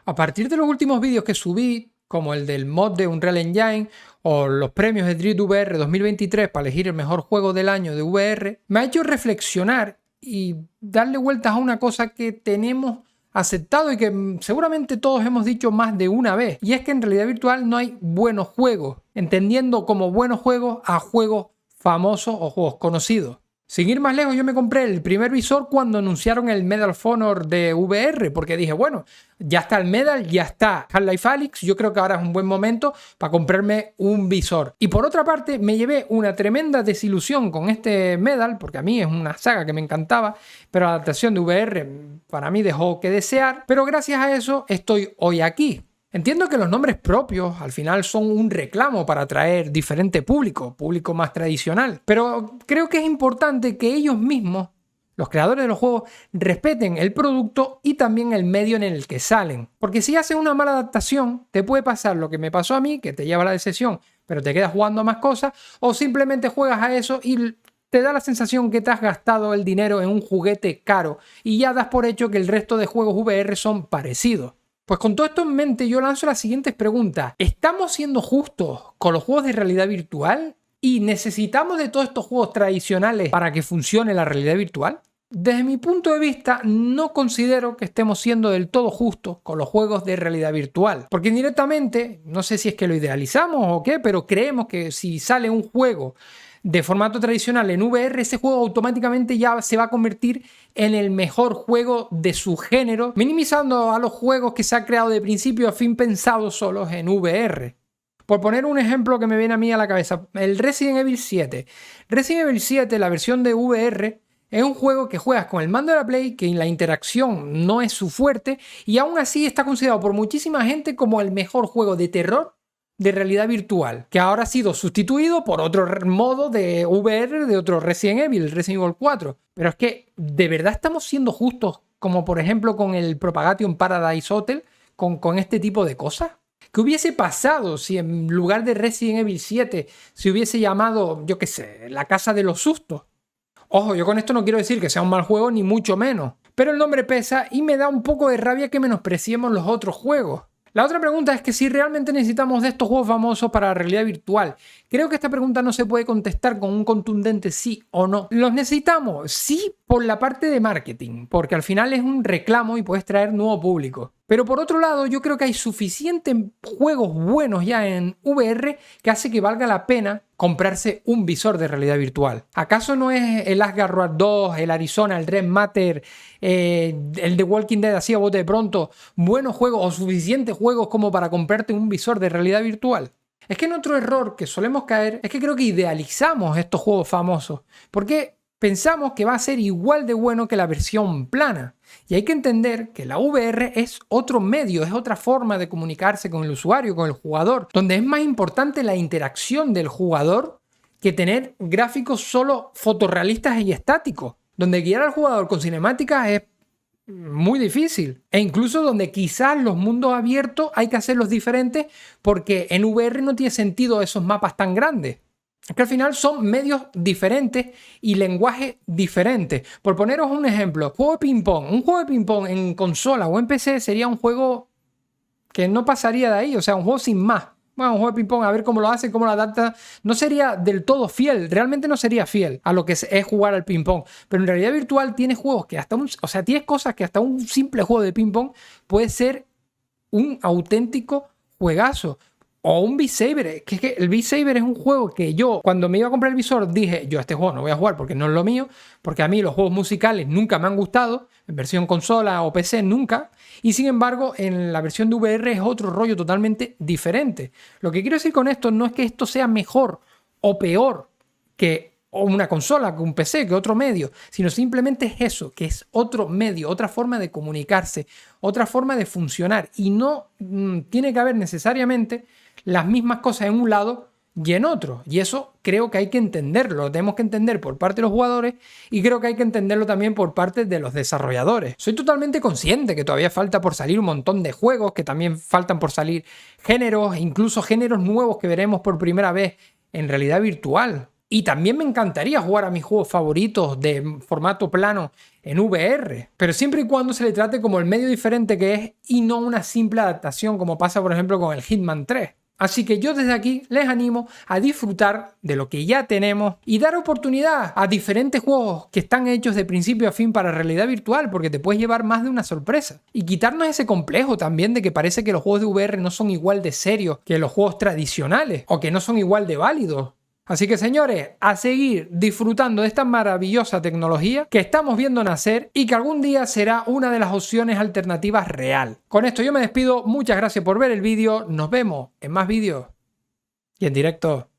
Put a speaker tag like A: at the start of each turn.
A: A partir de los últimos vídeos que subí, como el del mod de Unreal Engine o los premios de Drift VR 2023 para elegir el mejor juego del año de VR, me ha hecho reflexionar y darle vueltas a una cosa que tenemos aceptado y que seguramente todos hemos dicho más de una vez, y es que en realidad virtual no hay buenos juegos, entendiendo como buenos juegos a juegos famosos o juegos conocidos. Sin ir más lejos, yo me compré el primer visor cuando anunciaron el Medal of Honor de VR, porque dije, bueno, ya está el Medal, ya está Half-Life Alyx, yo creo que ahora es un buen momento para comprarme un visor. Y por otra parte, me llevé una tremenda desilusión con este Medal, porque a mí es una saga que me encantaba, pero la adaptación de VR para mí dejó que desear, pero gracias a eso estoy hoy aquí. Entiendo que los nombres propios al final son un reclamo para atraer diferente público más tradicional, pero creo que es importante que ellos mismos, los creadores de los juegos, respeten el producto y también el medio en el que salen. Porque si haces una mala adaptación, te puede pasar lo que me pasó a mí, que te lleva a la decepción, pero te quedas jugando a más cosas, o simplemente juegas a eso y te da la sensación que te has gastado el dinero en un juguete caro y ya das por hecho que el resto de juegos VR son parecidos. Pues con todo esto en mente yo lanzo las siguientes preguntas. ¿Estamos siendo justos con los juegos de realidad virtual? ¿Y necesitamos de todos estos juegos tradicionales para que funcione la realidad virtual? Desde mi punto de vista, no considero que estemos siendo del todo justos con los juegos de realidad virtual. Porque indirectamente, no sé si es que lo idealizamos o qué, pero creemos que si sale un juego de formato tradicional en VR, ese juego automáticamente ya se va a convertir en el mejor juego de su género, minimizando a los juegos que se ha creado de principio a fin pensados solos en VR. Por poner un ejemplo que me viene a mí a la cabeza, el Resident Evil 7. Resident Evil 7, la versión de VR, es un juego que juegas con el mando de la Play, que la interacción no es su fuerte, y aún así está considerado por muchísima gente como el mejor juego de terror de realidad virtual, que ahora ha sido sustituido por otro modo de VR de otro Resident Evil, Resident Evil 4. Pero es que, ¿de verdad estamos siendo justos, como por ejemplo con el Propagation Paradise Hotel, con este tipo de cosas? ¿Qué hubiese pasado si en lugar de Resident Evil 7 se hubiese llamado, yo qué sé, La Casa de los Sustos? Ojo, yo con esto no quiero decir que sea un mal juego, ni mucho menos, pero el nombre pesa y me da un poco de rabia que menospreciemos los otros juegos. La otra pregunta es que si realmente necesitamos de estos juegos famosos para la realidad virtual. Creo que esta pregunta no se puede contestar con un contundente sí o no. ¿Los necesitamos? Sí, por la parte de marketing, porque al final es un reclamo y puedes traer nuevo público. Pero por otro lado, yo creo que hay suficientes juegos buenos ya en VR que hace que valga la pena comprarse un visor de realidad virtual. ¿Acaso no es el Asgard 2, el Arizona, el Red Matter, el de Walking Dead así a bote de pronto, buenos juegos o suficientes juegos como para comprarte un visor de realidad virtual? Es que en otro error que solemos caer es que creo que idealizamos estos juegos famosos, porque pensamos que va a ser igual de bueno que la versión plana. Y hay que entender que la VR es otro medio, es otra forma de comunicarse con el usuario, con el jugador, donde es más importante la interacción del jugador que tener gráficos solo fotorrealistas y estáticos, donde guiar al jugador con cinemáticas es muy difícil, e incluso donde quizás los mundos abiertos hay que hacerlos diferentes porque en VR no tiene sentido esos mapas tan grandes. Es que al final son medios diferentes y lenguajes diferentes. Por poneros un ejemplo, juego de ping-pong. Un juego de ping-pong en consola o en PC sería un juego que no pasaría de ahí, o sea, un juego sin más. Bueno, un juego de ping-pong, a ver cómo lo hace, cómo lo adapta. No sería del todo fiel, realmente no sería fiel a lo que es jugar al ping-pong. Pero en realidad virtual tienes juegos que tienes cosas que hasta un simple juego de ping-pong puede ser un auténtico juegazo. O un Beat Saber, que es que el Beat Saber es un juego que yo, cuando me iba a comprar el visor, dije, yo a este juego no voy a jugar porque no es lo mío, porque a mí los juegos musicales nunca me han gustado, en versión consola o PC nunca, y sin embargo en la versión de VR es otro rollo totalmente diferente. Lo que quiero decir con esto no es que esto sea mejor o peor que una consola, que un PC, que otro medio, sino simplemente es eso, que es otro medio, otra forma de comunicarse, otra forma de funcionar, y no tiene que haber necesariamente las mismas cosas en un lado y en otro. Y eso creo que hay que entenderlo, lo tenemos que entender por parte de los jugadores y creo que hay que entenderlo también por parte de los desarrolladores. Soy totalmente consciente que todavía falta por salir un montón de juegos, que también faltan por salir géneros, incluso géneros nuevos que veremos por primera vez en realidad virtual. Y también me encantaría jugar a mis juegos favoritos de formato plano en VR, pero siempre y cuando se le trate como el medio diferente que es y no una simple adaptación como pasa por ejemplo con el Hitman 3. Así que yo desde aquí les animo a disfrutar de lo que ya tenemos y dar oportunidad a diferentes juegos que están hechos de principio a fin para realidad virtual, porque te puedes llevar más de una sorpresa. Y quitarnos ese complejo también de que parece que los juegos de VR no son igual de serios que los juegos tradicionales o que no son igual de válidos. Así que señores, a seguir disfrutando de esta maravillosa tecnología que estamos viendo nacer y que algún día será una de las opciones alternativas real. Con esto yo me despido, muchas gracias por ver el vídeo, nos vemos en más vídeos y en directo.